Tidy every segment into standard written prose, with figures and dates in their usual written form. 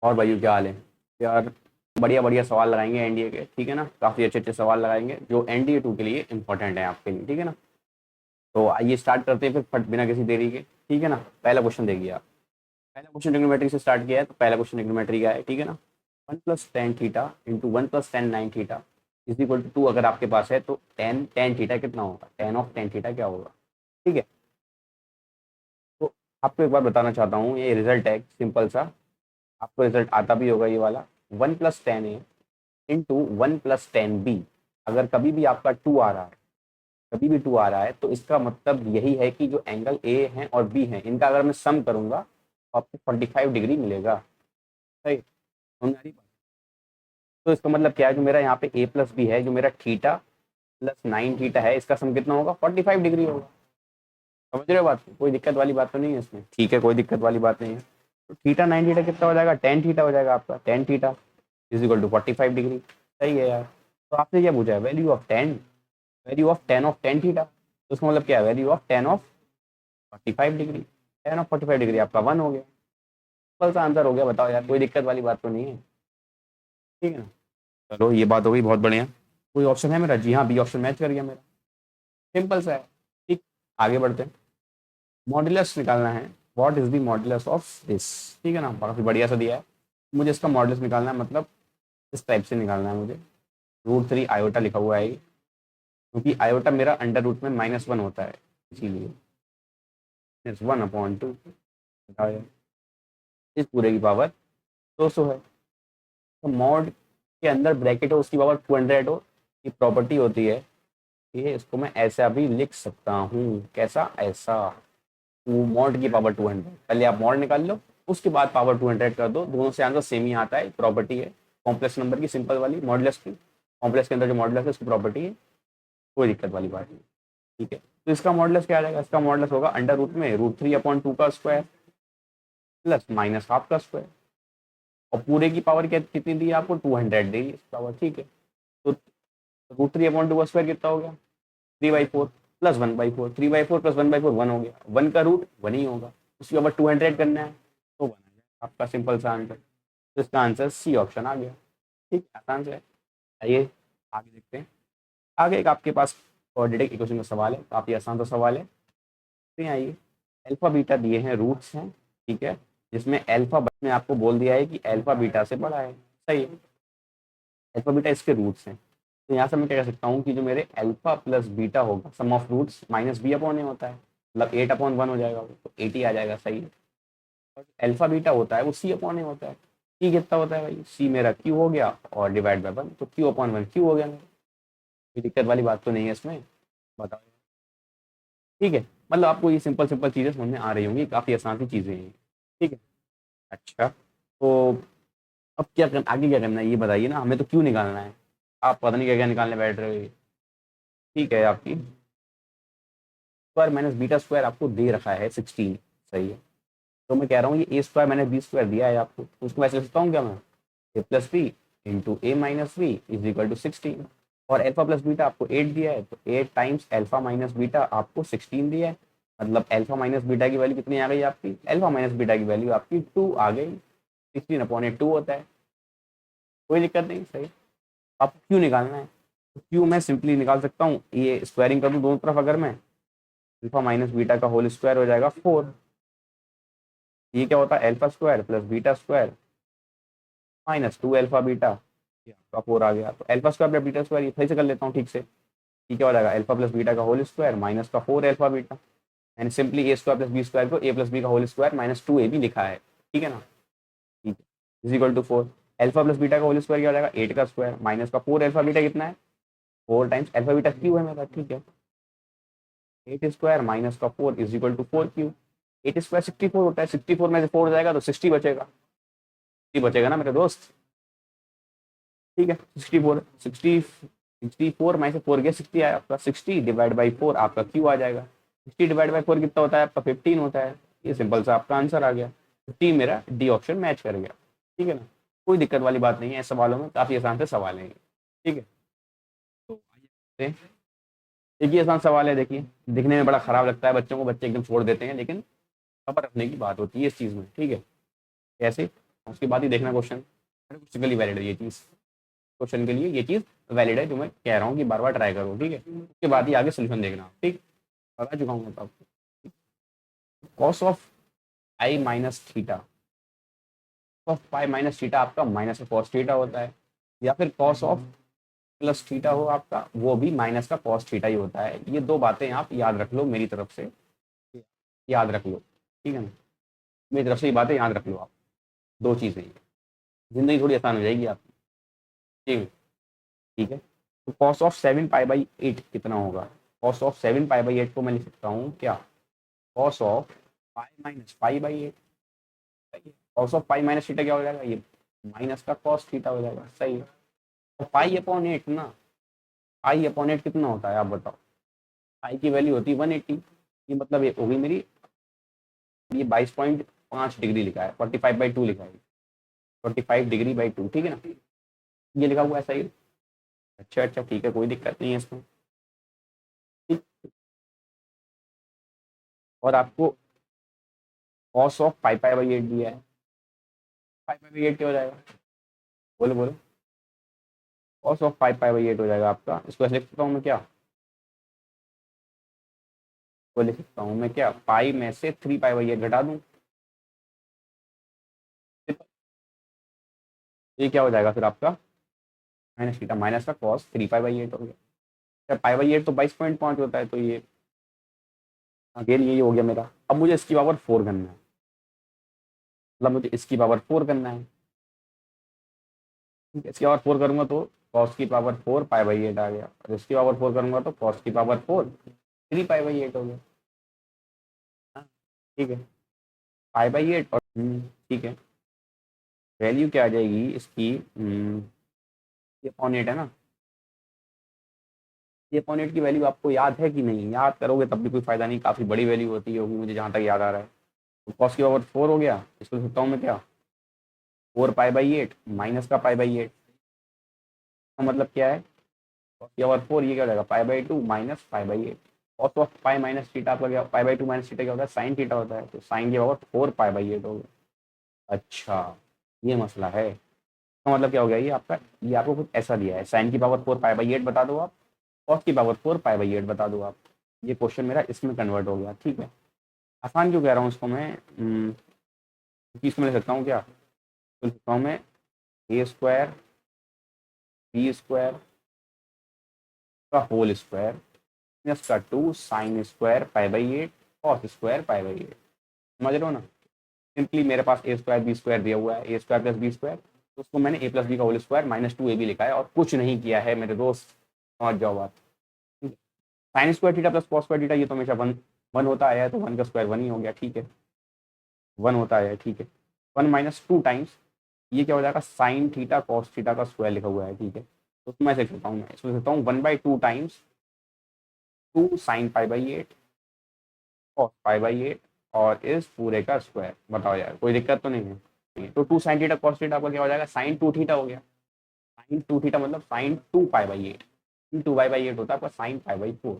और भाइयों क्या हाल है यार। बढ़िया बढ़िया सवाल लगाएंगे एनडीए के, ठीक है ना। काफ़ी अच्छे अच्छे सवाल लगाएंगे जो एनडीए 2 के लिए इंपॉर्टेंट है आपके लिए, ठीक है ना। तो आइए स्टार्ट करते हैं फिर फट बिना किसी देरी के, ठीक है ना। पहला क्वेश्चन देखिए आप। पहला क्वेश्चन ट्रिग्नोमेट्री से स्टार्ट किया है, तो पहला क्वेश्चन ट्रिग्नोमेट्री का है, ठीक है ना। 1 + tan theta into 1 + tan 9 theta is equal to 2 अगर आपके पास है तो tan थीटा कितना होगा, tan ऑफ tan थीटा क्या होगा, ठीक है। तो आपको एक बार बताना चाहता हूँ, ये रिजल्ट है सिंपल सा। आपको रिजल्ट आता भी होगा ये वाला। 1 + tan A into 1 + tan B। अगर कभी भी आपका 2 आ रहा है, कभी भी 2 आ रहा है, तो इसका मतलब यही है कि जो एंगल ए है और बी है, इनका अगर मैं सम करूंगा तो आपको 45 डिग्री मिलेगा। सही समझ आ रही बात? तो इसका मतलब क्या है, जो मेरा यहाँ पे ए प्लस बी है, जो मेरा थीटा + 9 थीटा है, इसका सम कितना होगा, 45 डिग्री होगा। समझ रहे हो बात? कोई दिक्कत वाली बात तो नहीं है इसमें, ठीक है, कोई दिक्कत वाली बात नहीं है। तो थीटा 9 थीटा कितना हो जाएगा, tan थीटा हो जाएगा आपका। tan theta is equal to 45 degree. सही है यार। तो आपने क्या पूछा है, वैल्यू ऑफ tan थीटा। तो उसका मतलब क्या है, value of tan of 45 degree. tan of 45 degree आपका 1 हो गया। सिंपल सा आंसर हो गया। बताओ यार, कोई दिक्कत वाली बात तो नहीं है, ठीक है ना। चलो ये बात हो गई, बहुत बढ़िया। कोई ऑप्शन है मेरा? जी हाँ, बी ऑप्शन मैच कर गया मेरा। सिंपल सा है। ठीक, आगे बढ़ते हैं। मॉड्यूलस निकालना है। What is the modulus of this, ठीक है ना। काफी बढ़िया सा दिया है। मुझे इसका मॉड्यूलस निकालना है, मतलब इस टाइप से निकालना है मुझे। √3 आयोटा लिखा हुआ है, क्योंकि आयोटा मेरा अंडर रूट में -1 होता है, इसीलिए 1/2 इस पूरे की पावर 200 है। तो मॉड के अंदर ब्रैकेट हो, उसकी पावर 200 हो, ये प्रॉपर्टी होती है। ये इसको मैं ऐसा भी लिख सकता हूँ, कैसा, ऐसा। मॉड की पावर 200, पहले आप मॉड निकाल लो, उसके बाद पावर 200 कर दो। दोनों से आंसर सेम ही आता है, प्रॉपर्टी है कॉम्प्लेक्स नंबर की, सिंपल वाली मॉडुलस की। कॉम्प्लेक्स के अंदर जो मॉडुलस है उसकी प्रॉपर्टी है, कोई दिक्कत वाली बात नहीं, ठीक है। तो इसका मॉडुलस क्या आ जाएगा, इसका मॉडुलस होगा अंडर रूट में √3/2 का स्क्वायर प्लस -1/2 का स्क्वायर। और पूरे की पावर क्या कितनी दी है आपको, 200 दी है पावर, ठीक है। तो √3/2 का स्क्वायर कितना हो गया, 3/4 प्लस 1/4। 3/4 प्लस 1/4 1 हो गया। 1 का रूट 1 ही होगा, उसके ऊपर 200 करना है तो 1 आ जाएगा आपका, सिंपल सा आंसर। तो इसका आंसर सी ऑप्शन आ गया। ठीक, आसान से है। आइए आगे देखते हैं। आगे एक आपके पास क्वाड्रेटिक इक्वेशन का सवाल है, काफ़ी आसान सा सवाल है। तो यहाँ आइए, अल्फा बीटा दिए हैं, रूट्स हैं, ठीक है। जिसमें अल्फा में आपको बोल दिया है कि अल्फा बीटा से बड़ा है, सही है। अल्फा बीटा इसके रूट्स हैं। तो यहाँ से मैं क्या कह सकता हूँ कि जो मेरे अल्फा प्लस बीटा होगा, सम ऑफ रूट्स -b/a होता है, मतलब 8/1 हो जाएगा वो, तो 80 आ जाएगा, सही है। और अल्फा बीटा होता है वो c/a होता है। सी कितना होता है भाई, सी मेरा क्यू हो गया और डिवाइड बाय 1, तो q/1 क्यू हो गया मेरा। कोई दिक्कत वाली बात तो नहीं है इसमें, बताओ। ठीक है, मतलब आपको ये सिंपल सिंपल चीज़ें समझ में आ रही होंगी, काफ़ी आसान सी चीज़ें हैं, ठीक है। अच्छा, तो अब क्या करना, आगे क्या करना है ये बताइए ना, हमें तो क्यों निकालना है। आप पता नहीं क्या क्या निकालने बैठ रहे हो। ठीक है, आपकी स्क्वायर माइनस बीटा स्क्वायर आपको दे रखा है 16, सही है। तो मैं कह रहा हूँ ये ए स्क्वायर माइनस बी स्क्वायर दिया है आपको, तो उसको वैसे लिख सकता हूँ क्या मैं, a+b into a-b is equal to 16। और अल्फा प्लस बीटा आपको 8 दिया है, तो 8 टाइम्स अल्फा माइनस बीटा आपको 16 दिया है। मतलब अल्फा माइनस बीटा की वैल्यू कितनी आ गई आपकी, अल्फा माइनस बीटा की वैल्यू आपकी 2 आ गई। 16/8 2 होता है, कोई दिक्कत नहीं, सही। आपको क्यों निकालना है, तो क्यों मैं सिंपली निकाल सकता हूँ, ये स्क्वायरिंग कर दूँ दोनों तरफ, अगर मैं अल्फा माइनस बीटा का होल स्क्वायर हो जाएगा 4। ये क्या होता है, alpha square plus beta square -2 alpha beta, ये आपका 4 आ गया। तो alpha square plus beta square, ये सही से कर लेता हूँ ठीक से। ये क्या हो जाएगा, अल्फा प्लस बीटा का होल स्क्वायर माइनस का 4 alpha beta, and simply a square plus B square को ए प्लस बी का होल स्क्वायर -2ab लिखा है, ठीक है ना। ठीक है, is equal to 4। Alpha plus beta का होल स्क्वायर क्या हो जाएगा, 8 का स्क्वायर माइनस का 4 अल्फा बीटा कितना है, 4 टाइम्स अल्फा बीटा क्यू है मेरा, ठीक है। 8 स्क्वायर माइनस का 4 is equal to 4 Q. 8 square 64 होता है, 64 में से 4 जाएगा तो 60 बचेगा, 60 बचेगा ना मेरे दोस्त, ठीक है। 64 में से 4 गया 60 आया आपका, 60 डिवाइड बाई 4 आपका क्यू आ जाएगा। 60 डिवाइड बाई 4 कितना होता है आपका, 15 होता है। ये सिंपल सा आपका आंसर आ गया। 15 मेरा डी ऑप्शन मैच कर गया, ठीक है ना। कोई दिक्कत वाली बात नहीं है, सवालों में काफ़ी आसान से सवाल है, ठीक है। तो आइए, एक ही आसान सवाल है, देखिए। दिखने में बड़ा खराब लगता है बच्चों को, बच्चे एकदम छोड़ देते हैं, लेकिन खबर रखने की बात होती है इस चीज़ में, ठीक है। कैसे, उसके बाद ही देखना क्वेश्चन। क्वेश्चन के लिए वैलिड है ये चीज़, क्वेश्चन के लिए ये चीज़ वैलिड है जो मैं कह रहा हूँ कि बार बार ट्राई करो, ठीक है। उसके बाद ही आगे सोल्यूशन देखना, ठीक। बता चुका हूँ मैं तो आपको। Cos of I minus theta, of pi minus theta आपका माइनस का कॉस थीटा होता है, या फिर कॉस ऑफ प्लस थीटा हो आपका, वो भी माइनस का कॉस थीटा ही होता है। ये दो बातें आप याद रख लो मेरी तरफ से, याद रख लो, ठीक है ना। मेरी तरफ से ये बातें याद रख लो आप, दो चीज़ें, जिंदगी थोड़ी आसान हो जाएगी आपकी, ठीक है। ठीक है, तो कॉस ऑफ 7 पाई/8 कितना होगा? कॉस ऑफ 7 पाई/8 को मैं लिख सकता हूँ क्या? कॉस ऑफ पाई माइनस पाई/8। Cos of pi minus theta क्या हो जाएगा? ये माइनस का कॉस थीटा हो जाएगा, सही है। तो पाई/8 ना, पाई/8 कितना होता है आप बताओ? पाई की वैल्यू होती है 180, ये मतलब ये होगी मेरी, ये 22.5 डिग्री लिखा है, 45/2 लिखा है, 45 डिग्री/2, ठीक है ना, ये लिखा हुआ है, सही है। अच्छा अच्छा, ठीक है, कोई दिक्कत नहीं है इसमें, ठीक। और आपको कॉस ऑफ पाई/8 दिया है, पाई/8 क्या हो जाएगा? बोलो बोलो। कॉस ऑफ पाई/8 हो जाएगा आपका, इसको ऐसे लिख सकता हूँ मैं क्या? वो लिख सकता हूँ मैं क्या? पाई में से 3 पाई/8 घटा दूँ, ये क्या हो जाएगा फिर आपका? माइनस थीटा, माइनस का कॉस 3 पाई/8 हो गया। पाई/8 तो 22.5 होता है, तो ये अगेन यही हो गया मेरा। अब मुझे इसकी पावर 4 करना है, मतलब मुझे इसकी पावर 4 करना है, ठीक है। इसकी पावर 4 करूंगा तो कॉस की पावर 4 पाई/8 आ गया, और इसकी पावर 4 करूंगा तो कॉस की पावर 4 3 पाई/8 हो गया। हाँ, ठीक है, पाई/8 और ठीक है। वैल्यू क्या आ जाएगी इसकी? ये अपॉन 8 है ना, ये अपॉन 8 की वैल्यू आपको याद है कि नहीं? याद करोगे तब भी कोई फायदा नहीं, काफ़ी बड़ी वैल्यू होती होगी मुझे जहाँ तक याद आ रहा है। तो कॉस की पावर 4 हो गया, इसको लिख सकता हूँ मैं क्या? 4 पाई/8 माइनस का पाई/8 का मतलब क्या है? कॉस की पावर 4, ये क्या हो जाएगा? पाई/2 माइनस पाई/8। Cos of pi minus theta आपका क्या? पाई/2 माइनस थीटा क्या होता है? साइन थीटा होता है, तो साइन की पावर 4 पाई/8 हो गया। अच्छा, ये मसला है। तो मतलब क्या हो गया ये आपको कुछ ऐसा दिया है, साइन की पावर 4 पाई/8 बता दो आप, कॉस की पावर 4 पाई/8 बता दो आप। ये क्वेश्चन मेरा इसमें कन्वर्ट हो गया, ठीक है। आसान क्यों कह रहा हूँ इसको मैं? क्योंकि इसमें लिख सकता हूँ क्या? तो लिख सकता हूँ मैं a² b² का होल स्क्वायर माइनस का 2 साइन स्क्वायर पाई/8 कॉस स्क्वायर पाई/8। समझ रहे हो ना? सिंपली मेरे पास a²b² दिया हुआ है, a² प्लस b², तो उसको मैंने a प्लस बी का होल स्क्वायर माइनस 2ab लिखा है, और कुछ नहीं किया है मेरे दोस्त, समझ जाओ बात। Sine square theta plus cos square theta, ये तो हमेशा वन वन होता आया है, तो 1 का स्क्वायर 1 ही हो गया, ठीक है, 1 होता है, ठीक है। 1 माइनस 2 टाइम्स ये क्या हो जाएगा? साइन थीटा कॉस थीटा का स्क्वायर लिखा हुआ है, ठीक है। तो मैं ऐसे लिखता हूँ, मैं इसमें लिखता हूँ 1/2 टाइम्स 2 साइन पाई/8 कॉस पाई/8 और इस पूरे का स्क्वायर। बताओ यार, कोई दिक्कत तो नहीं है? तो 2 साइन थीटा कॉस थीटा आपका क्या हो जाएगा? साइन 2 थीटा हो गया। साइन 2 थीटा मतलब साइन 2 पाई/8, 2 पाई/8 होता है आपका साइन पाई/4।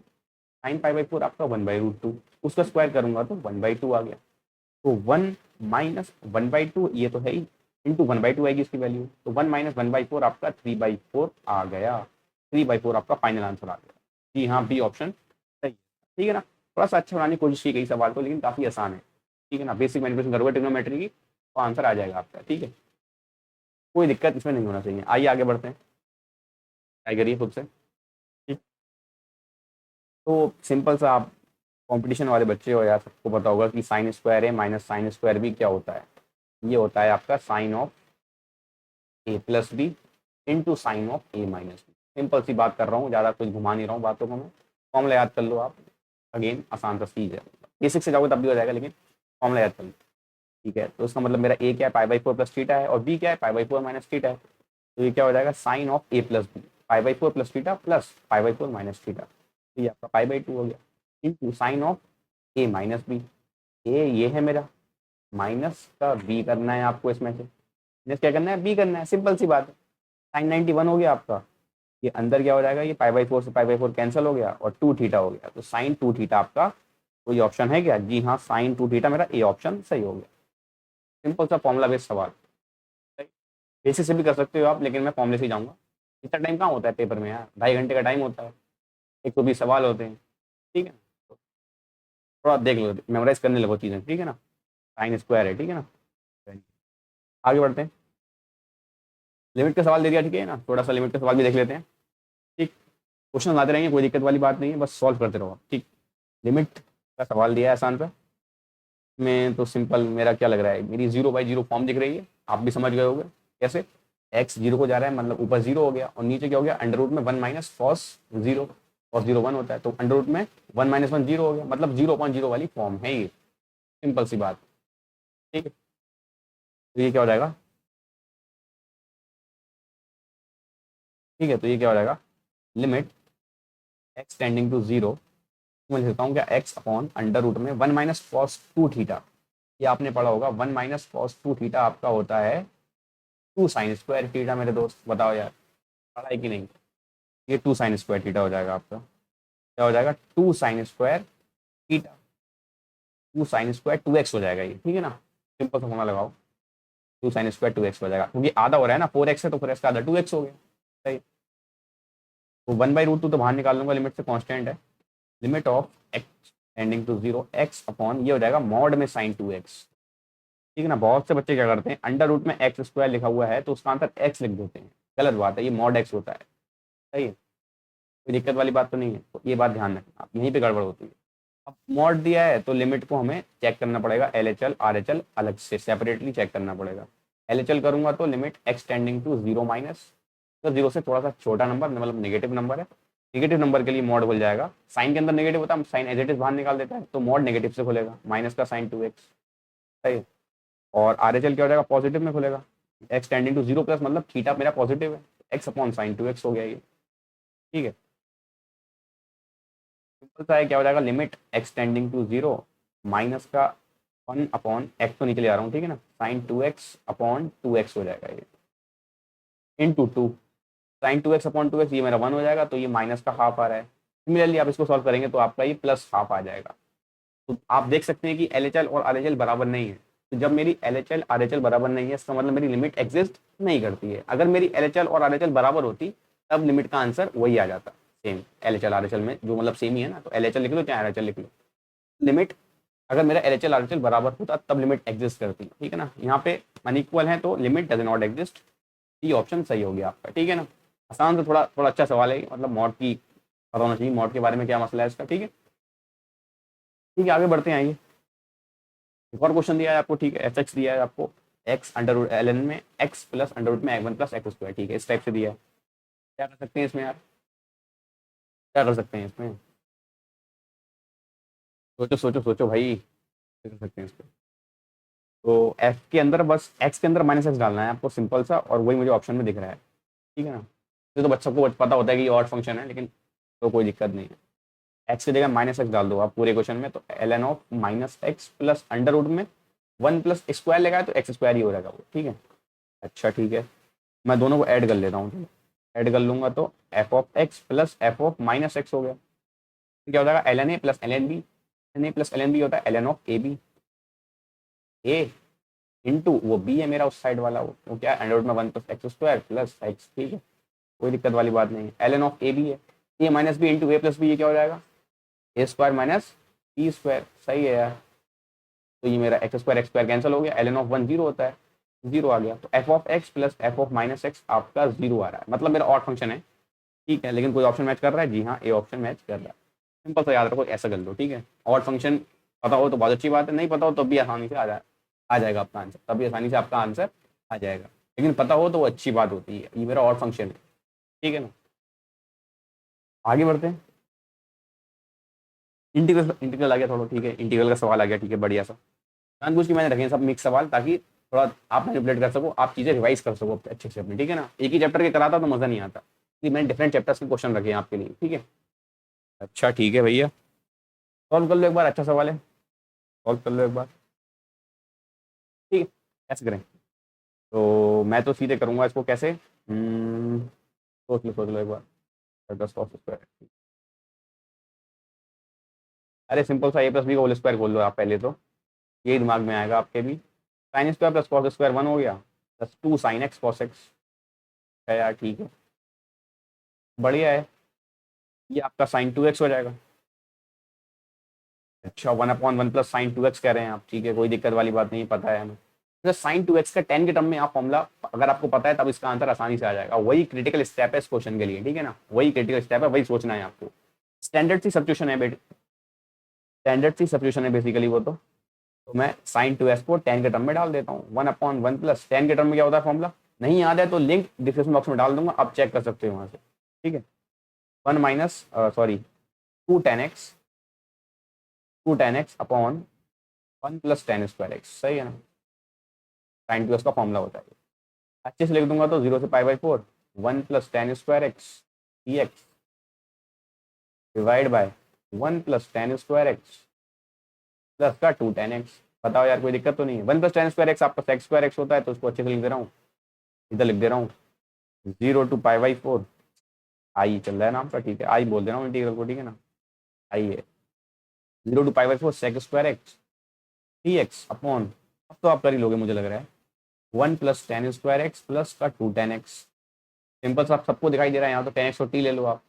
साइन पाई/4 आपका 1/√2, उसका स्क्वायर करूंगा तो 1/2 आ गया। तो 1 माइनस 1/2 ये तो है ही, इंटू 1/2 आएगी इसकी वैल्यू, तो 1 माइनस 1/4 आपका 3/4 आ गया। 3/4 आपका फाइनल आंसर आ गया। जी हाँ, बी ऑप्शन सही है, ठीक है ना। थोड़ा सा अच्छा बनाने की कोशिश की गई सवाल को, लेकिन काफ़ी आसान है, ठीक है ना। बेसिक मैनिपुलेशन करोगे ट्रिग्नोमेट्री की तो आंसर आ जाएगा आपका, ठीक है। कोई दिक्कत इसमें नहीं होना चाहिए। आइए आगे बढ़ते हैं, ट्राई करिए खुद से, ठीक। तो सिंपल सा, आप कंपटीशन वाले बच्चे हो यार, सबको पता होगा कि sine square A minus sine square B क्या होता है? ये होता है आपका sine of A plus B into sine of A minus B. Simple सी बात कर रहा हूँ, ज़्यादा कुछ घुमा नहीं रहा हूँ बातों को मैं। फॉर्मूला याद कर लो आप, अगेन आसान सा चीज़ है, बेसिक से जाओगे तब भी हो जाएगा, लेकिन फॉर्मूला याद कर लो, ठीक है। तो इसका मतलब मेरा ए क्या है? पाई/4 प्लस थीटा है, और बी क्या है? पाई/4 माइनस थीटा है। तो ये क्या हो जाएगा? Sine of A plus B, पाई/4 प्लस थीटा प्लस पाई/4 माइनस थीटा, तो ये आपका पाई/2 हो गया, into sine of A minus B. ए ये है मेरा, माइनस का बी करना है आपको, इसमें से माइनस क्या करना है? बी करना है, सिंपल सी बात है। साइन 91 हो गया आपका, ये अंदर क्या हो जाएगा? ये पाई/4 से पाई/4 कैंसिल हो गया, और 2 थीटा हो गया, तो साइन 2 थीटा आपका कोई ऑप्शन है क्या? जी हाँ, साइन 2 थीटा मेरा ए ऑप्शन सही हो गया। सिंपल सा फॉर्मुला बेस्ड सवाल, बेसिक से भी कर सकते हो आप, लेकिन मैं फॉर्मूले से ही जाऊँगा। इतना टाइम कहाँ होता है पेपर में यार, 2.5 घंटे का टाइम होता है, 120 सवाल होते हैं, ठीक है। तो थोड़ा देख लो, मेमोराइज करने लगो चीज़ें, ठीक है ना। साइन स्क्वायर है, ठीक है ना। आगे बढ़ते हैं। लिमिट का सवाल दे दिया, ठीक है ना, थोड़ा सा लिमिट का सवाल भी देख लेते हैं। ठीक, क्वेश्चन आते रहेंगे, कोई दिक्कत वाली बात नहीं है, बस सॉल्व करते रहो, ठीक। लिमिट का सवाल दिया है आसान पे। में तो सिंपल, मेरा क्या लग रहा है, मेरी 0/0 फॉर्म दिख रही है, आप भी समझ गए होंगे कैसे। एक्स 0 को जा रहा है, मतलब ऊपर 0 हो गया, और नीचे क्या हो गया, अंडर रूट में 1 माइनस कॉस 0। कॉस 0 1 होता है, तो अंडर रूट में 1 माइनस 1 0 हो गया, मतलब 0/0 वाली फॉर्म है ये। सिंपल सी बात, ठीक है। तो ये क्या हो जाएगा, ठीक है, तो ये क्या हो जाएगा, लिमिट एक्स टेंडिंग टू 0। मैं लिखता हूँ क्या, एक्स अपॉन अंडर रूट में 1 माइनस कॉस 2 थीटा। ये आपने पढ़ा होगा, 1 माइनस कॉस 2 थीटा आपका होता है 2 साइन स्क्वायर थीटा। मेरे दोस्त बताओ यार, पढ़ा है कि नहीं। ये 2 साइन स्क्वायर थीटा हो जाएगा आपका, क्या हो जाएगा, 2 sine square theta. 2 sine square 2x हो जाएगा ये, ठीक है ना। सिंपल सा फॉर्मूला लगाओ, 2 साइन स्क्वायर 2x हो जाएगा, क्योंकि आधा हो रहा है ना, 4x है तो 4x का आधा 2x हो गया, सही। तो 1/√2 तो बाहर निकाल लूंगा, लिमिट से कांस्टेंट है। Limit of x tending to 0 x upon ये हो जाएगा मॉड में साइन 2x, ठीक है ना। बहुत से बच्चे क्या करते हैं, अंडर रूट में एक्स स्क्वायर लिखा हुआ है तो उसका आंसर एक्स लिख देते हैं, गलत बात है, ये मॉड एक्स होता है, सही है। कोई दिक्कत वाली बात तो नहीं है, तो ये बात ध्यान रखना, यहीं पे गड़बड़ होती है। अब मॉड दिया है तो लिमिट को हमें चेक करना पड़ेगा, LHL RHL अलग से सेपरेटली चेक करना पड़ेगा। LHL करूंगा तो limit x tending to 0 minus, तो 0 से थोड़ा सा छोटा नंबर, मतलब नेगेटिव नंबर है, नेगेटिव नंबर के लिए मॉड खुल जाएगा। साइन के अंदर नेगेटिव होता है, साइन एज इट इज बाहर निकाल देता है, तो मॉड नेगेटिव से खुलेगा, माइनस का साइन 2x, सही है। और RHL क्या हो जाएगा, पॉजिटिव में खुलेगा, एक्स टेंडिंग टू 0 प्लस, मतलब थीटा मेरा पॉजिटिव है, एक्स अपॉन साइन 2x हो गया ये, ठीक है। सिंपल सा है, क्या हो जाएगा, limit x tending to 0 minus का 1 अपॉन एक्स, तो नीचे ले आ रहा हूँ, ठीक है ना, साइन 2x अपॉन 2x हो जाएगा ये, into 2 sign 2x upon 2x, ये मेरा 1 हो जाएगा, तो ये माइनस का हाफ आ रहा है। सिमिलरली आप इसको सॉल्व करेंगे तो आपका ये प्लस हाफ आ जाएगा। तो आप देख सकते हैं कि LHL और RHL बराबर नहीं है, तो जब मेरी LHL RHL बराबर नहीं है, इसका मतलब मेरी लिमिट एग्जिस्ट नहीं करती है। अगर मेरी LHL और RHL बराबर होती, तब लिमिट का आंसर वही आ जाता, सेम LHL RHL में जो मतलब सेम ही है ना, तो LHL लिख लो चाहे RHL लिख लो। लिमिट अगर मेरा LHL RHL बराबर होता तब लिमिट एग्जिस्ट करती, ठीक है ना। यहाँ पे अनइक्वल है तो लिमिट डज नॉट एग्जिस्ट, ये ऑप्शन सही हो गया आपका, ठीक है ना। आसान से थोड़ा थोड़ा अच्छा सवाल है, मतलब मॉड की पता होना चाहिए, मॉड के बारे में क्या मसला है इसका, ठीक है। ठीक है, आगे बढ़ते हैं, आइए। एक और क्वेश्चन दिया है आपको, ठीक है, FX दिया है आपको, एक्स अंडर रूट LN में एक्स प्लस अंडर रूट में 1 प्लस एक्स स्क्वायर, ठीक है, इस टाइप से दिया है। क्या कर सकते हैं इसमें यार, क्या कर सकते हैं इसमें, सोचो सोचो सोचो भाई, क्या कर सकते हैं इसमें। तो एफ के अंदर बस एक्स के अंदर माइनस एक्स डालना है आपको, सिंपल सा, और वही मुझे ऑप्शन में दिख रहा है, ठीक है ना। ये तो बच्चों को पता होता है कि ये ऑड फंक्शन है, लेकिन तो कोई दिक्कत नहीं है। एक्स की जगह माइनस एक्स डाल दो आप पूरे क्वेश्चन में, तो LN of minus x plus under root में 1 प्लस स्क्वायर लगाए तो एक्स स्क्वायर ही हो जाएगा वो, ठीक है। अच्छा ठीक है, मैं दोनों को ऐड कर लेता हूँ, ऐड कर लूंगा तो F of x plus F of minus x हो गया, तो क्या हो जाएगा, LNA plus LNB, LNA plus LNB होता है LN of AB, A into वो बी है मेरा उस साइड वाला, वो क्या है, अंडर रूट में 1 plus x square plus x, ठीक है, कोई दिक्कत वाली बात नहीं है। LN ऑफ AB है ए माइनस बी इंटू ए प्लस बी, ये क्या हो जाएगा, ए स्क्वायर माइनस बी स्क्वायर, सही है यार। तो ये मेरा एक्स स्क्वायर कैंसिल हो गया, LN ऑफ 1 0 होता है, 0 आ गया, तो F of x plus F of minus x आपका 0 आ रहा है, मतलब मेरा ऑड फंक्शन है, ठीक है। लेकिन कोई ऑप्शन मैच कर रहा है, जी हाँ, ए ऑप्शन मैच कर रहा है। सिंपल सा याद रखो, ऐसा कर लो, ठीक है। ऑड फंक्शन पता हो तो बहुत अच्छी बात है, नहीं पता हो तो भी आसानी से आ जाएगा आपका आंसर, तभी आसानी से आपका आंसर आ जाएगा, लेकिन पता हो तो वो अच्छी बात होती है। ये मेरा ऑड फंक्शन है, ठीक है ना। आगे बढ़ते हैं। इंटीग्रल इंटीग्रल आ गया थोड़ा, ठीक है, इंटीग्रल का सवाल आ गया, ठीक है, बढ़िया सा। जानबूझ के मैंने रखे हैं सब मिक्स सवाल, ताकि थोड़ा आप मैनिपुलेट कर सको, आप चीज़ें रिवाइज कर सको अच्छे से अपनी, ठीक है ना। एक ही चैप्टर के कराता तो मज़ा नहीं आता, इसलिए मैंने डिफरेंट चैप्टर्स के क्वेश्चन रखे हैं आपके लिए, ठीक है। अच्छा ठीक है भैया, सॉल्व कर लो एक बार, अच्छा सवाल है, सॉल्व कर लो एक बार, ठीक है। कैसे करें, तो मैं तो सीधे करूंगा इसको, कैसे, सोच लो एक बार, 10 cos स्क्वायर, अरे सिंपल सा, A+B का होल स्क्वायर खोल लो आप पहले, तो यही दिमाग में आएगा आपके भी। Sign square plus cos square 1 हो गया, plus 2 sine x cos x है यार, ठीक है, बढ़िया है। ये आपका साइन 2x हो जाएगा। अच्छा, 1/1 प्लस साइन 2x कह रहे हैं आप, ठीक है, कोई दिक्कत वाली बात नहीं, पता है हमें। तो साइन 2x का 10 के टर्म में आप फॉर्मूला अगर आपको पता है तब इसका आंसर आसानी से आ जाएगा। वही क्रिटिकल स्टेप है इस क्वेश्चन के लिए, ठीक है ना, वही क्रिटिकल स्टेप है, वही सोचना है आपको। स्टैंडर्ड सी सब्स्टिट्यूशन है बेटे, स्टैंडर्ड सी सब्स्टिट्यूशन है बेसिकली वो तो मैं साइन 2x को 10 के टर्म में डाल देता हूँ। 1/1 प्लस 10 के टर्म में क्या होता है फॉर्मूला, नहीं याद है तो लिंक डिस्क्रिप्शन बॉक्स में डाल दूंगा, आप चेक कर सकते हो वहां से, ठीक है। 1 minus sorry 2 tan x upon 1 plus ten square x, सही है ना, साइन 2x का फॉर्मूला होता है। अच्छे से लिख दूंगा तो 0 से π/4 1 plus ten square x d x divide by 1 plus ten square x plus का 2 tan x। बताओ यार कोई दिक्कत तो नहीं है। 1 प्लस टेन स्क्वायर एक्स आपका सेक्स स्क्वायर एक्स होता है, तो उसको अच्छे से लिख दे रहा हूँ, इधर लिख दे रहा हूँ 0 to π/4 आई चल रहा है ना आपका, ठीक है, आई बोल दे रहा हूँ इंटीग्रल को, ठीक है ना, आई है 0 to π/4 sec square x d x upon, अब तो आप कर ही लोगे मुझे लग रहा है, 1 plus ten square x plus का 2 tan x। सिंपल सा, आप सबको दिखाई दे रहा है यहाँ तो 10x को टी ले लो आप,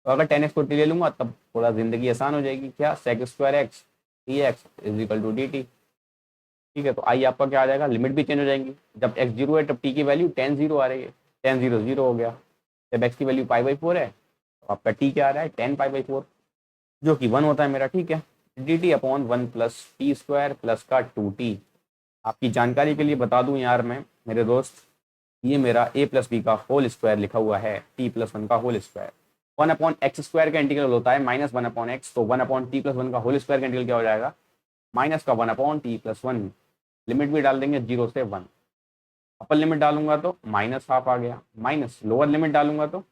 तो अगर 10x को टी ले लूंगा तब थोड़ा जिंदगी आसान हो जाएगी। क्या, sec square x d x is equal to d t, ठीक है। तो आई आपका क्या आ जाएगा, लिमिट भी चेंज हो जाएंगी, जब x 0 है तब t की वैल्यू tan 0 आ रही है, tan 0 0 हो गया। जब x की वैल्यू π/4 है तो आपका t क्या आ रहा है, tan π/4 जो कि 1 होता है मेरा, ठीक है। D T upon 1 plus T square plus का 2t। आपकी जानकारी के लिए बता दूं यार मैं, मेरे दोस्त, ये मेरा a प्लस बी का होल स्क्वायर लिखा हुआ है, t प्लस 1 का होल स्क्वायर। 1/x स्क्वायर का इंटीग्रल होता है -1/x, तो 1/t+1 का होल स्क्वायर का इंटीग्रल क्या हो जाएगा, माइनस का 1/t+1। लिमिट भी डाल देंगे 0 से 1, अपर लिमिट डालूंगा तो -½ आ गया, माइनस लोअर लिमिट डालूंगा तो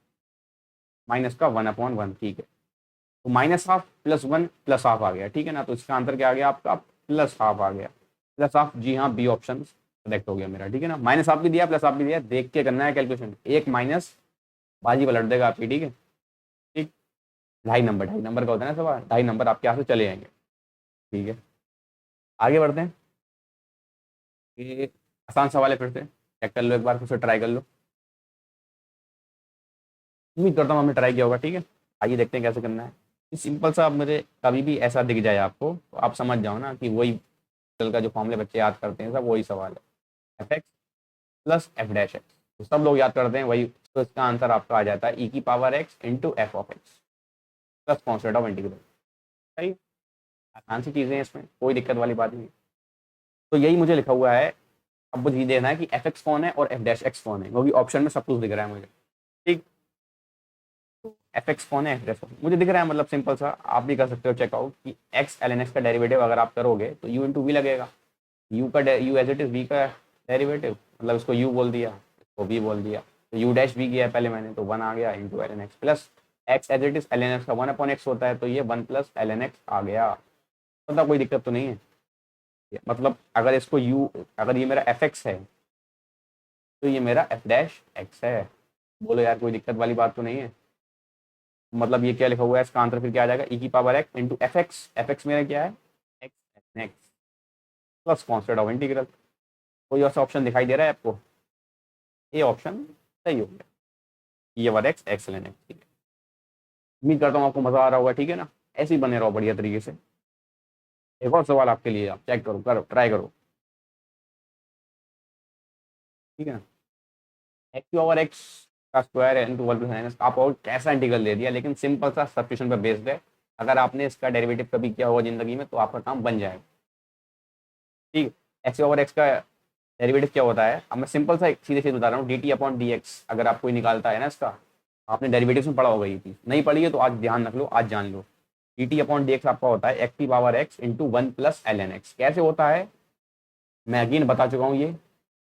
माइनस का 1/1, ठीक है। तो -½ प्लस 1 प्लस ½ आ गया, ठीक है ना। तो इसका आंसर क्या आ गया आपका, +½ आ गया, +½ जी हाँ, बी ऑप्शन करेक्ट हो गया मेरा, ठीक है ना। -½ भी दिया, +½ भी दिया, देख के करना है कैलकुलेशन, एक माइनस बाजी पलट देगा आपकी, ठीक है, ठीक। 2.5 नंबर का होता है ना सवाल, 2.5 नंबर आपके यहाँ से चले जाएंगे, ठीक है। आगे बढ़ते हैं, ये आसान सवाल है, फिर से चेक कर लो एक बार, फिर से ट्राई कर लो, उम्मीद करता हूँ हमने ट्राई किया होगा, ठीक है। आइए देखते हैं कैसे करना है। सिंपल सा, अब मुझे कभी भी ऐसा दिख जाए आपको तो आप समझ जाओ ना कि वही का जो फॉर्मूले बच्चे याद करते हैं सब वही सवाल है, F x plus F dash x, तो सब लोग याद करते हैं वही। तो इसका आंसर आपका आ जाता है e⁻x into F of x plus constant of integral, सही। आसान सी चीज़ें हैं, इसमें कोई दिक्कत वाली बात नहीं। तो यही मुझे लिखा हुआ है, अब मुझे ये देना है कि एफ एक्स कौन है और एफ डैश एक्स कौन है, क्योंकि ऑप्शन में सब कुछ दिख रहा है मुझे, ठीक। एफ एक्स कौन है, एफ डैश मुझे दिख रहा है, मतलब सिंपल सा आप भी कर सकते हो चेकआउट कि एक्स ln x का डेरिवेटिव अगर आप करोगे तो u इंटू वी लगेगा, u का u as it is v का डेरिवेटिव, मतलब इसको u बोल दिया, इसको v बोल दिया, तो u डैश v किया है पहले मैंने, तो 1 आ गया into ln x plus x as it is ln x का 1/x होता है, तो ये 1 प्लस ln x आ गया। मतलब कोई दिक्कत तो नहीं है, मतलब अगर इसको u, अगर ये मेरा एफ एक्स है तो ये मेरा एफ डैश एक्स है। बोलो यार कोई दिक्कत वाली बात तो नहीं है। मतलब ये क्या लिखा हुआ है, इसका आंसर फिर क्या आ जाएगा, e⁻x इंटू एफ एक्स मेरा क्या है, x plus constant of integral. कोई और सा ऑप्शन दिखाई दे रहा है आपको, ये ऑप्शन सही हो गया, e⁻x x ln x, ठीक है। उम्मीद करता हूँ आपको मजा आ रहा होगा, ठीक है ना, ऐसे ही बने रहो बढ़िया तरीके से। एक और सवाल आपके लिए, आप चेक करो ट्राई करो, ठीक है ना। x⁻x का स्क्वायर है इंटू 1 प्लस माइनस, आप और कैसा इंटीग्रल दे दिया, लेकिन सिंपल सा सब्स्टिट्यूशन पर बेस्ड है। अगर आपने इसका डेरिवेटिव कभी किया होगा जिंदगी में तो आपका काम बन जाएगा, ठीक। x⁻x का डेरिवेटिव क्या होता है, अब मैं सिंपल सा सीधे सीधे बता रहा हूँ, dt/dx। अगर आप कोई निकालता है ना इसका, आपने डेरिवेटिव में पढ़ा होगा ये चीज़, नहीं पढ़ी है तो आज ध्यान रख लो, आज जान लो। dt/dx आपका होता है x⁻x into 1 plus ln x। कैसे होता है मैं अगेन बता चुका हूँ, ये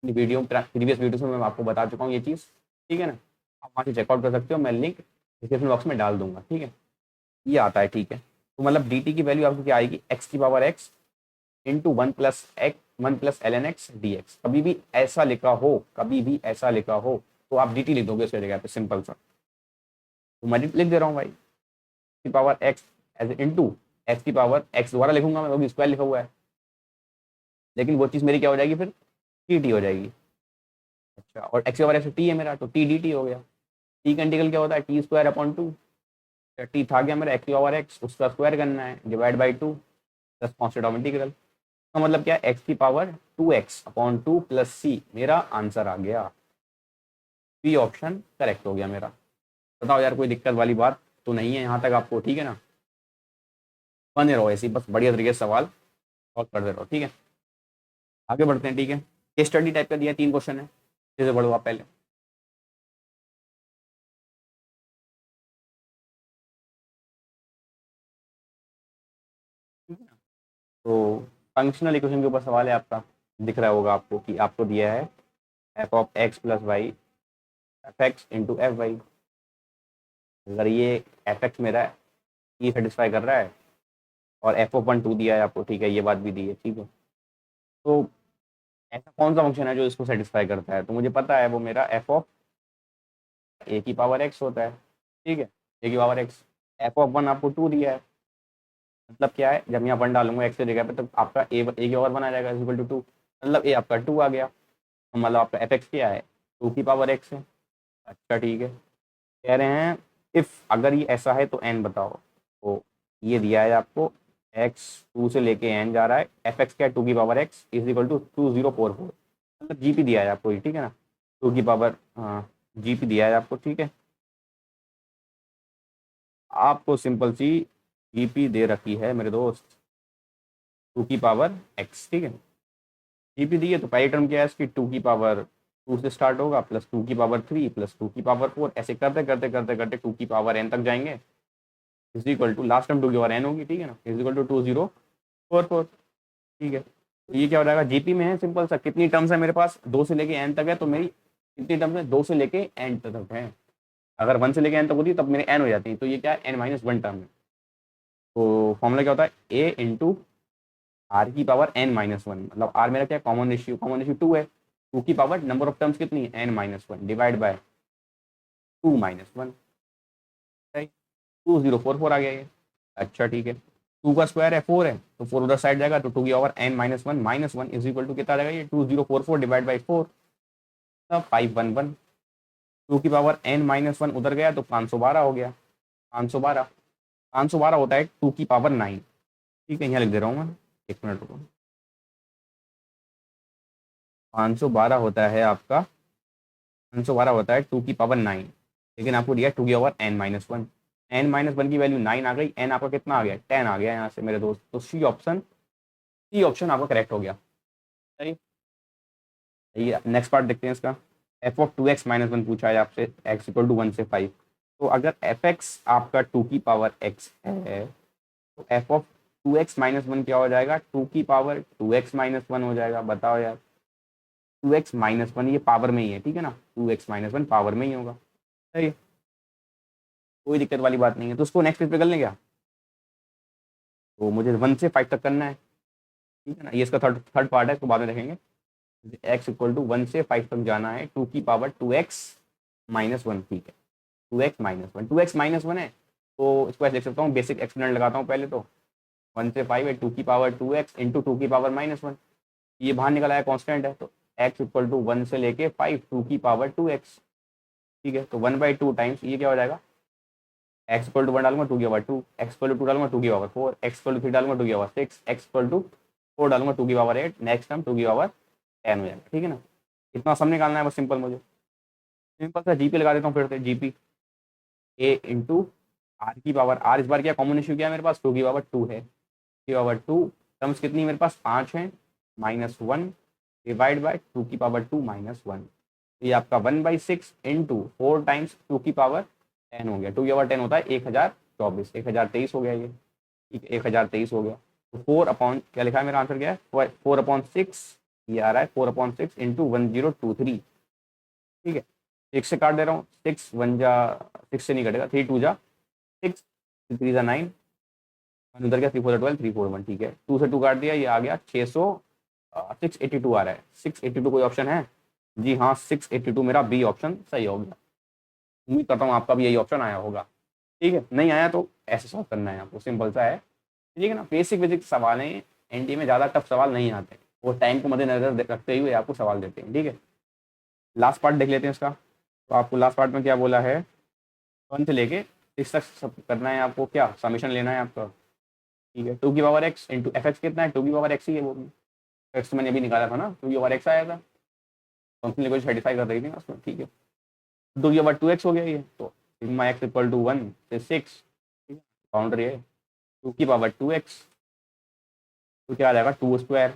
वीडियो प्रीवियस वीडियो में मैं आपको बता चुका हूँ ये चीज़, ठीक है ना। आप वहाँ से चेकआउट कर सकते हो, मैं लिंक डिस्क्रिप्शन बॉक्स में डाल दूंगा, ठीक है। ये आता है, ठीक है। तो मतलब dt की वैल्यू आपको क्या आएगी, x⁻x into 1 plus ln x dx। कभी भी ऐसा लिखा हो, कभी भी ऐसा लिखा हो तो आप dt लिख दोगे उसकी जगह पे, सिंपल सा। तो मैं लिख दे रहा हूँ भाई, की power x as into x की पावर x दोबारा लिखूंगा मैं, वो भी स्क्वायर लिखा हुआ है, लेकिन वो चीज़ मेरी क्या हो जाएगी फिर dt हो जाएगी, अच्छा, और एक्स ओवर एक्स टी है मेरा, तो टी डी टी हो गया। टी का इंटीग्रल क्या होता है, T square upon two. T था क्या मेरा, एक्स ओवर एक्स, उसका स्क्वायर करना है, divide by two plus constant of integral. तो मतलब क्या, एक्स की पावर 2x अपॉन 2 प्लस सी, मेरा आंसर आ गया। बी ऑप्शन करेक्ट हो गया मेरा। बताओ यार, कोई दिक्कत वाली बात तो नहीं है यहाँ तक आपको, ठीक है ना? बने रहो ऐसे ही, बस बढ़िया तरीके से सवाल सॉल्व करते रहो, ठीक है। आगे बढ़ते हैं, ठीक है। केस स्टडी टाइप का दिया, 3 क्वेश्चन है, जैसे बढ़ो आप पहले। ठीक है ना? तो फंक्शनल इक्वेशन के ऊपर सवाल है आपका। दिख रहा होगा आपको कि आपको दिया है f of x plus y f x into f y. अगर ये एफ एक्स मेरा ये सेटिस्फाई कर रहा है और एफ ऑफ 1 2 दिया है आपको, ठीक है, ये बात भी दी है, ठीक है। तो ऐसा कौन सा फंक्शन है जो इसको सेटिस्फाई करता है, तो मुझे पता है वो मेरा एफ ऑफ ए की पावर एक्स होता है, ठीक है। ए की पावर एक्स, एफ ऑफ 1 आपको 2 दिया है, मतलब क्या है, जब यहाँ 1 डालूंगा एक्स की जगह पे, तो आपका ए की पावर 1 आ जाएगा इक्वल टू 2, मतलब ए आपका 2 आ गया। तो मतलब आपका एफ एक्स क्या है, 2 की पावर एक्स है। अच्छा ठीक है, कह रहे हैं इफ अगर ये ऐसा है तो एन बताओ। तो ये दिया है आपको एक्स 2 से लेके एन जा रहा है, एफ एक्स क्या है, 2 की power x is equal to 2044, मतलब जीपी दिया है आपको ये, ठीक है ना। 2 की पावर, हाँ, जीपी दिया है आपको, ठीक है। आपको सिंपल सी जीपी दे रखी है मेरे दोस्त, 2 की पावर एक्स, ठीक है। जीपी दी है तो पहली टर्म क्या है इसकी, 2 की पावर 2 से स्टार्ट होगा, प्लस 2 की पावर 3 प्लस 2 की पावर 4, ऐसे करते करते करते करते 2 की पावर एन तक जाएंगे, is equal to last term 2 की पावर एन होगी, ठीक है ना, इज इक्वल टू 2044, ठीक है। तो ये क्या हो जाएगा, जीपी में है सिंपल सा, कितनी टर्म्स है मेरे पास, 2 से लेके एन तक है, तो मेरी कितनी टर्म्स है, 2 से लेके एन तक है। अगर 1 से लेके एन तक होती तब मेरे एन हो जाती, तो ये क्या है, n-1 टर्म है। तो फॉर्मूला क्या होता है, ए इंटू आर की पावर n-1, मतलब आर मेरा क्या है, कॉमन रेशियो 2 है, 2 की पावर नंबर ऑफ टर्म्स कितनी है, n-1 डिवाइड बाय 2-1, राइट। 2044 आ गया ये। अच्छा ठीक है, 2 का स्क्वायर है 4 है, तो 4 उधर साइड जाएगा, तो 2 की power n-1 is equal to कितना आ जाएगा ये, 2044 डिवाइड बाई 4, 511। 2 की पावर n-1 उधर गया तो 512 हो गया, 512। 512 होता है 2 की पावर 9, ठीक है, यहाँ लिख दे रहा हूँ मैं, एक मिनट रुको। 512 होता है आपका, 512 होता है 2 की पावर 9, लेकिन आपको दिया 2 की पावर n-1, n-1 की वैल्यू 9 आ गई, n आपका कितना आ गया, 10 आ गया यहाँ से मेरे दोस्त, तो सी ऑप्शन आपका करेक्ट हो गया, सही। ये नेक्स्ट पार्ट देखते हैं इसका। एफ ऑफ 2x-1 पूछा है आपसे, x इक्वल टू 1 से 5। तो अगर एफ एक्स आपका 2 की पावर x है, तो एफ ऑफ 2x-1 क्या हो जाएगा, 2 की पावर 2x-1 हो जाएगा। बताओ यार, 2x-1 ये पावर में ही है, ठीक है ना, 2x-1 पावर में ही होगा, सही है, कोई दिक्कत वाली बात नहीं है। तो उसको नेक्स्ट पेज पे कर लें क्या, तो मुझे 1 से 5 तक करना है, ठीक है ना, ये इसका थर्ड थर्ड पार्ट है, इसको बाद में देखेंगे। एक्स इक्वल टू 1 से 5 तक जाना है, 2 की पावर 2x-1, ठीक है, 2x-1 है, तो इसको ऐसे लिख सकता हूँ, बेसिक एक्सपोनेंट लगाता हूँ पहले तो, 1 से 5 है, 2 की पावर 2x इंटू 2 की पावर -1, ये बाहर निकल आया, कांस्टेंट है, तो x इक्वल टू 1 से लेके 5 2 की पावर 2x, ठीक है। तो 1/2 टाइम्स ये क्या हो जाएगा, x इक्वल टू 1 डालूंगा 2 की पावर 2, x इक्वल टू 2 डालूंगा 2 की पावर 4, x इक्वल टू 3 डालूंगा 2 की पावर 6, x इक्वल टू 4 डालूंगा 2 की पावर 8, नेक्स्ट टर्म 2 की पावर 10 हो जाएगा, ठीक है ना। इतना सब निकालना है बस, सिंपल, मुझे सिंपल सा जीपी लगा देता हूँ फिर से, जीपी ए इंटू आर की पावर, आर इस बार क्या कॉमन इश्यू क्या है मेरे पास, 2 की पावर 2 है, की पावर 2, टर्म्स कितनी मेरे पास 5 है, -1 डिवाइड बाय 2 की पावर 2-1, तो ये आपका 1/6 इंटू 4 टाइम्स 2 की पावर 10 हो गया, 2 की पावर 10 होता है 1024, 1023 हो गया ये, ठीक है, 1023 हो गया। तो 4 अपॉन क्या लिखा है, मेरा आंसर क्या है, 4/6, ये आ रहा है 4/6 इंटू 1023, ठीक है। 6 से काट दे रहा हूँ, 6 से नहीं कटेगा, 3 2 जा 6, 3 जा 9, उधर क्या 3 4 12, 3 4 1, ठीक है, 2 से 2 काट दिया, ये आ गया 600, 682 आ रहा है, 682 कोई ऑप्शन है, जी हाँ, 682 मेरा बी ऑप्शन सही हो गया। उम्मीद करता हूँ आपका भी यही ऑप्शन आया होगा, ठीक है, नहीं आया तो ऐसे सॉल्व करना है आपको, सिंपल सा है, ठीक है ना। बेसिक बेसिक सवाल हैं, एनटी में ज़्यादा टफ सवाल नहीं आते, वो टाइम को मद्देनजर रखते हुए आपको सवाल देते हैं, ठीक है। लास्ट पार्ट देख लेते हैं इसका। तो आपको लास्ट पार्ट में क्या बोला है, 1 से लेके 6 तक सब करना है आपको, क्या समीशन लेना है आपका। ठीक है, 2 की power x into F x कितना है, 2 की पावर x ही है वो भी। एक्स मैंने अभी निकाला था ना, 2 की पावर x आया था, फंक्शन लेकर सेटिस्फाई कर रही थी ना उसमें। ठीक है, 2 की पावर 2x हो गया ये, तो सिग्मा एक्स इक्वल टू 1 से 6, बाउंड्री है 2 की पावर 2x, तो क्या आ जाएगा 2²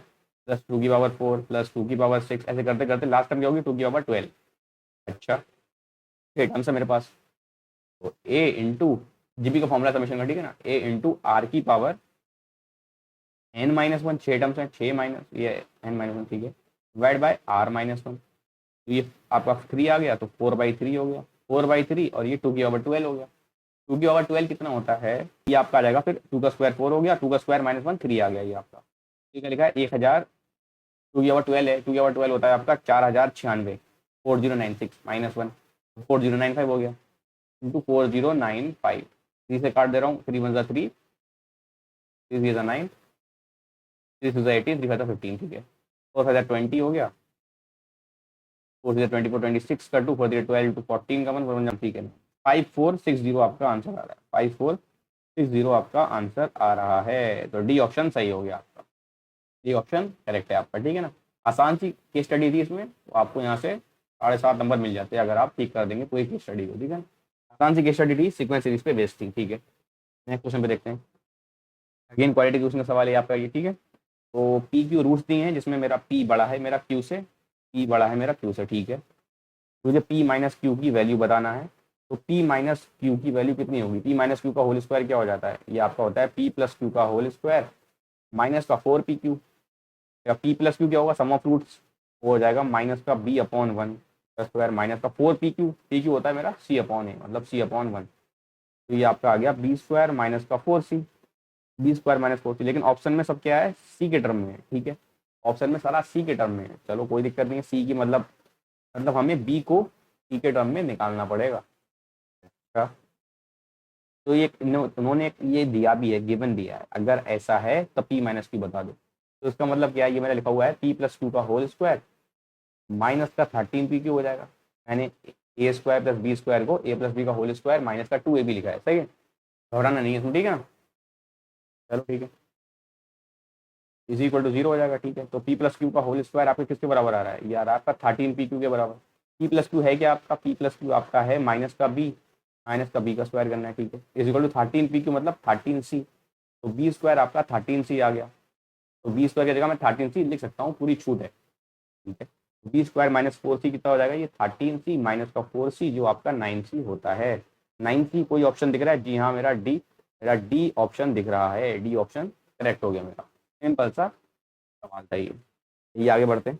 प्लस 2 की पावर 4 प्लस 2 की पावर 6, ऐसे करते करते लास्ट टाइम क्या होगी 2 की पावर 12। अच्छा, ठीक आंसर मेरे पास। तो ए इंटू जीबी का फॉर्मूला समीशन का, ठीक है ना, ए इंटू आर की पावर n-1, 6 टर्म्स है, 6 माइनस ये n-1, ठीक है, डिवाइड बाय r-1। तो ये आपका 3 आ गया, तो 4/3 हो गया, 4/3, और ये 2 की पावर 12 हो गया। 2 की पावर 12 कितना होता है, ये आपका आ जाएगा फिर 2 का स्क्वायर 4 हो गया, 2 का स्क्वायर -1 3 आ गया ये आपका। ठीक है, लिखा है 1000, 2 की पावर 12 है, 2 की पावर 12 होता है आपका 4096, 4096 -1, 4095 हो गया, इंटू 4095, 3 से काट दे रहा हूँ, 3 वन 3, 3 9, 3 18, 3 15, ठीक है, 4020 हो गया, 4 24 26 का 2, 4 12 टू 14 का 1, ठीक है, 5460 आपका आंसर आ रहा है, 5460 आपका आंसर आ रहा है। तो डी ऑप्शन सही हो गया आपका, डी ऑप्शन करेक्ट है आपका। ठीक है ना, आसान सी केस स्टडी थी इसमें, तो आपको यहाँ से 7.5 नंबर मिल जाते हैं अगर आप ठीक कर देंगे पूरी केस स्टडी को। ठीक है, आसान सी केस स्टडी थी, सीक्वेंस सीरीज पे बेस्ड थी। ठीक है, नेक्स्ट क्वेश्चन पे देखते हैं। अगेन क्वालिटी क्वेश्चन का सवाल है आपका ये। ठीक है, तो पी क्यू रूट्स दिए हैं, जिसमें मेरा पी बड़ा है मेरा क्यू से, पी बड़ा है मेरा क्यू से। ठीक है, मुझे पी माइनस क्यू की वैल्यू बताना है। तो पी माइनस क्यू की वैल्यू कितनी होगी, पी माइनस क्यू का होल स्क्वायर क्या हो जाता है, ये आपका होता है पी प्लस क्यू का होल स्क्वायर माइनस का 4pq, या पी प्लस क्यू क्या होगा, सम ऑफ रूट्स, वो हो जाएगा माइनस का b/1 का स्क्वायर माइनस का 4pq, pq होता है मेरा c/a, मतलब c/1। तो ये आपका आ गया b² माइनस का 4c, b² माइनस 4c। लेकिन ऑप्शन में सब क्या है, c के टर्म में है। ठीक है, ऑप्शन में सारा c के टर्म में है, चलो कोई दिक्कत नहीं है, c की मतलब हमें b को c के टर्म में निकालना पड़ेगा। अच्छा, तो ये उन्होंने ये दिया भी है, गिवन दिया है, अगर ऐसा है तब p माइनस क्यू बता दो। तो इसका मतलब क्या है, ये मैंने लिखा हुआ है p प्लस क्यू का होल स्क्वायर माइनस का 13pq हो जाएगा। मैंने a² प्लस b² को a प्लस बी का होल स्क्वायर माइनस का 2ab लिखा है, सही है, घबराना नहीं है इसमें। ठीक है ना, चलो ठीक है, इज इक्वल टू 0 हो जाएगा। ठीक है, तो p प्लस क्यू का होल स्क्वायर आपके किसके बराबर आ रहा है, ये आ रहा है आपका 13pq के बराबर। p प्लस क्यू है क्या आपका, p प्लस क्यू आपका है माइनस का b का स्क्वायर करना है। ठीक है, इज इक्वल टू 13pq मतलब 13c, तो b² आपका 13c आ गया। तो b² की जगह मैं 13c लिख सकता हूँ, पूरी छूट है। ठीक है, b² माइनस 4c कितना हो जाएगा, ये 13c माइनस का 4c जो आपका 9c होता है। 9c कोई ऑप्शन दिख रहा है, जी हाँ मेरा डी ऑप्शन दिख रहा है, डी ऑप्शन करेक्ट हो गया मेरा। सिंपल सा सवाल था ये आगे बढ़ते हैं।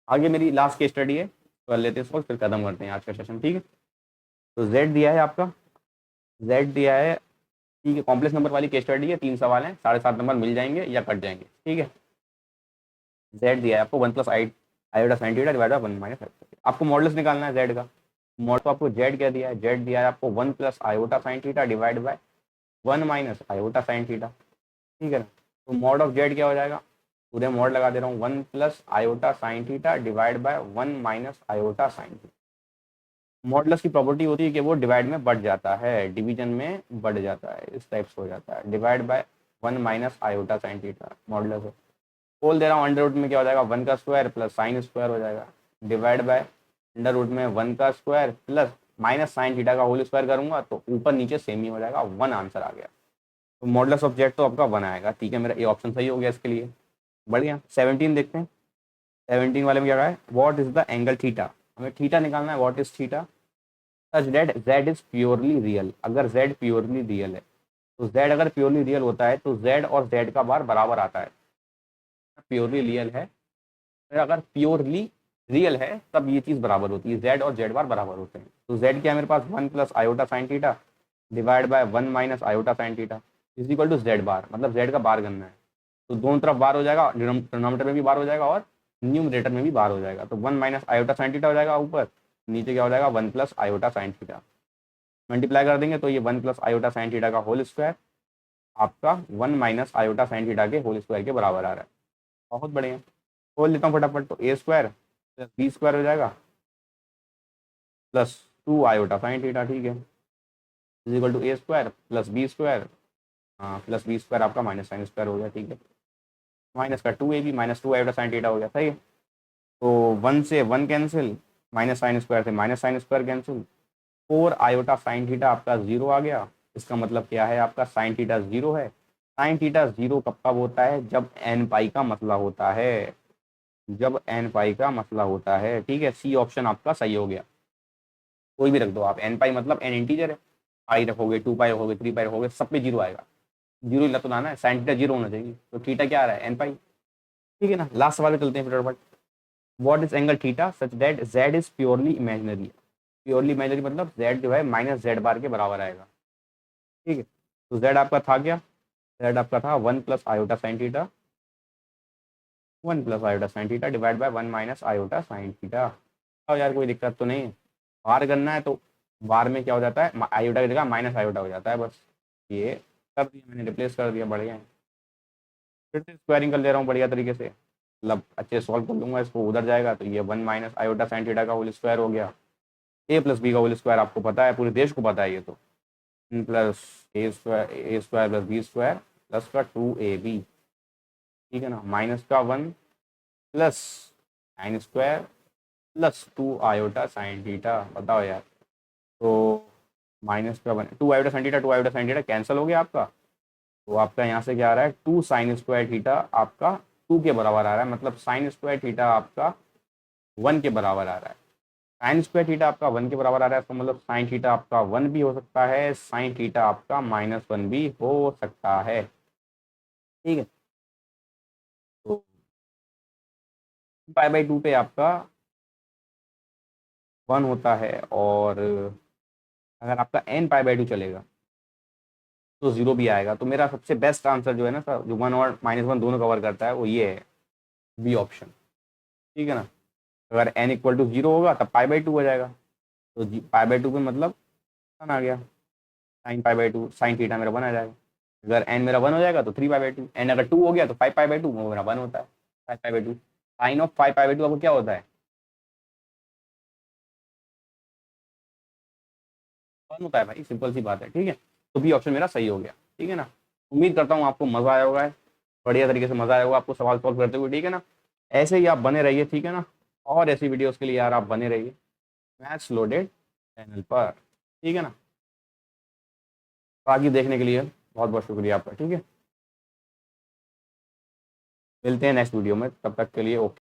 आगे मेरी लास्ट केस स्टडी है, कर लेते हैं इसको, फिर खत्म करते हैं आज का सेशन। ठीक है, तो z दिया है आपका, z दिया है। ठीक है, कॉम्प्लेक्स नंबर वाली केस स्टडी है, 3 सवाल हैं, 7.5 नंबर मिल जाएंगे या कट जाएंगे। ठीक है, z दिया है आपको 1 plus iota sine theta divide by 1 minus. आपको मॉडल्स निकालना है z का। मॉडल तो आपको z क्या दिया है, z दिया है आपको 1 plus iota sine theta divide by 1 minus iota sine theta. ठीक है ना, तो मॉड ऑफ z क्या हो जाएगा, पूरे मॉड लगा दे रहा हूँ, 1 plus iota sine theta divide by 1 minus iota sine theta. Models की प्रॉपर्टी होती है कि वो डिवाइड में बढ़ जाता है, डिवीजन में बढ़ जाता है, इस टाइप से हो जाता है, divide by 1 minus iota sine theta models है। खोल दे रहा हूँ, अंडर रूट में क्या हो जाएगा, 1 का स्क्वायर प्लस साइन स्क्वायर हो जाएगा, डिवाइड बाय अंडर रूट में 1 का square plus minus sine theta का होल स्क्वायर करूंगा तो ऊपर नीचे सेम ही हो जाएगा, 1 आंसर आ गया। तो मॉडल्स ऑफ जेड तो आपका 1 आएगा। ठीक है, मेरा ए ऑप्शन सही हो गया इसके लिए। बढ़िया, 17 देखते हैं। 17 वाले में क्या है, what is the angle theta, हमें थीटा निकालना है, what is theta such that z is purely real. अगर z प्योरली रियल है, तो z अगर प्योरली रियल होता है तो z और z का बार बराबर आता है। प्योरली रियल है, फिर अगर प्योरली रियल है तब ये चीज़ बराबर होती है, z और z बार बराबर होते हैं। तो z क्या है मेरे पास, 1 plus iota sine theta divide by 1 minus iota sine theta is equal to z bar, मतलब z का बार करना है। तो दोनों तरफ बार हो जाएगा, डिनोमिनेटर में भी बार हो जाएगा और न्यूमरेटर में भी बार हो जाएगा। तो 1 माइनस आयोटा साइन थीटा हो जाएगा ऊपर, नीचे क्या हो जाएगा 1 plus iota sine theta. Multiply कर देंगे तो ये 1 प्लस आयोटा साइन थीटा का होल स्क्वायर आपका 1 माइनस आयोटा साइन थीटा के होल स्क्वायर के बराबर आ रहा है। बहुत बढ़िया, खोल लेता हूँ फटाफट, तो a² प्लस b² हो जाएगा प्लस 2 आयोटा साइन थीटा, ठीक है, is equal to a square plus B square, हाँ प्लस बी स्क्वायर आपका माइनस साइन स्क्वायर हो गया, ठीक है, माइनस का 2ab minus 2 iota sine theta हो गया, सही है। तो 1 से 1 कैंसिल, माइनस साइन स्क्वायर से minus sine square cancel, 4 iota sine theta आपका 0 आ गया। इसका मतलब क्या है, आपका साइन थीटा 0 है। साइन थीटा 0 कब कब होता है, जब एन पाई का मसला होता है, जब एन पाई का मसला होता है, ठीक है। सी ऑप्शन आपका सही हो गया, कोई भी रख दो आप, एन पाई मतलब एन इंटीजर है, पाई रखोगे, 2 पाई रखोगे, 3 पाई रखोगे, सब पे जीरो आएगा, जीरो ही तो लाना है, साइन थीटा जीरो होना चाहिए, तो थीटा क्या आ रहा है, एन पाई, ठीक है ना। लास्ट सवाल पे चलते हैं फटाफट। What is angle theta such that Z is purely imaginary, purely imaginary मतलब जेड जो है माइनस जेड बार के बराबर आएगा, ठीक है। तो जेड आपका था क्या, जेड आपका था 1 plus iota sine theta, 1 plus iota sine theta divide by 1 minus iota sine theta. और यार कोई दिक्कत तो नहीं है, बार करना है तो बार में क्या हो जाता है, आयोटा की जगह माइनस आयोटा हो जाता है, बस ये कर दिया मैंने, रिप्लेस कर दिया, बढ़िया है। फिर से स्क्वायरिंग कर ले रहा हूँ बढ़िया तरीके से, मतलब अच्छे सॉल्व कर लूंगा इसको, उधर जाएगा तो ये 1 माइनस आयोटा साइन थीटा का होल स्क्वायर हो गया, ए प्लस बी का होल स्क्वायर आपको पता है, पूरे देश को पता है ये तो, plus A square plus B square plus का 2ab, ठीक है ना, माइनस का 1 plus sine square plus 2 iota sine theta, बताओ यार। तो माइनस का 1, 2 iota sine theta, 2 iota sine theta cancel हो गया आपका, तो आपका यहाँ से क्या आ रहा है, 2 साइन स्क्वायर थीटा आपका 2 के बराबर आ रहा है, मतलब साइन स्क्वायर थीटा आपका 1 के बराबर आ रहा है। साइन स्क्वायर थीटा आपका 1 के बराबर आ रहा है, इसका मतलब साइन थीटा आपका 1 भी हो सकता है, साइन थीटा आपका -1 भी हो सकता है, ठीक है। तो पाई बाई 2 पे आपका 1 होता है, और अगर आपका n पाई बाई 2 चलेगा तो 0 भी आएगा। तो मेरा सबसे बेस्ट आंसर जो है ना सर, जो 1 और -1 दोनों कवर करता है, वो ये है, बी ऑप्शन, ठीक है ना। अगर n इक्वल टू 0 होगा तब पाई बाई 2 हो जाएगा, तो पाई बाई 2 पे मतलब 1 आ गया, sine pi by 2, sine theta मेरा 1 आ जाएगा। अगर n मेरा 1 हो जाएगा तो 3 पाई बाई 2, n अगर 2 हो गया तो 5 पाई बाई 2, वो मेरा 1 होता है, 5 pi by 2। Sine of 5 pi by 2 आपको क्या होता है, 1 होता है भाई, सिंपल सी बात है, ठीक है। तो बी ऑप्शन मेरा सही हो गया, ठीक है ना। उम्मीद करता हूँ आपको मजा आया होगा, बढ़िया तरीके से मजा आया होगा आपको सवाल सॉल्व करते हुए, ठीक है ना। ऐसे ही आप बने रहिए, ठीक है ना, और ऐसी वीडियोस के लिए यार आप बने रहिए मैथ्स लोडेड चैनल पर, ठीक है ना। बाकी देखने के लिए बहुत बहुत शुक्रिया आपका, ठीक है। मिलते हैं नेक्स्ट वीडियो में, तब तक के लिए ओके।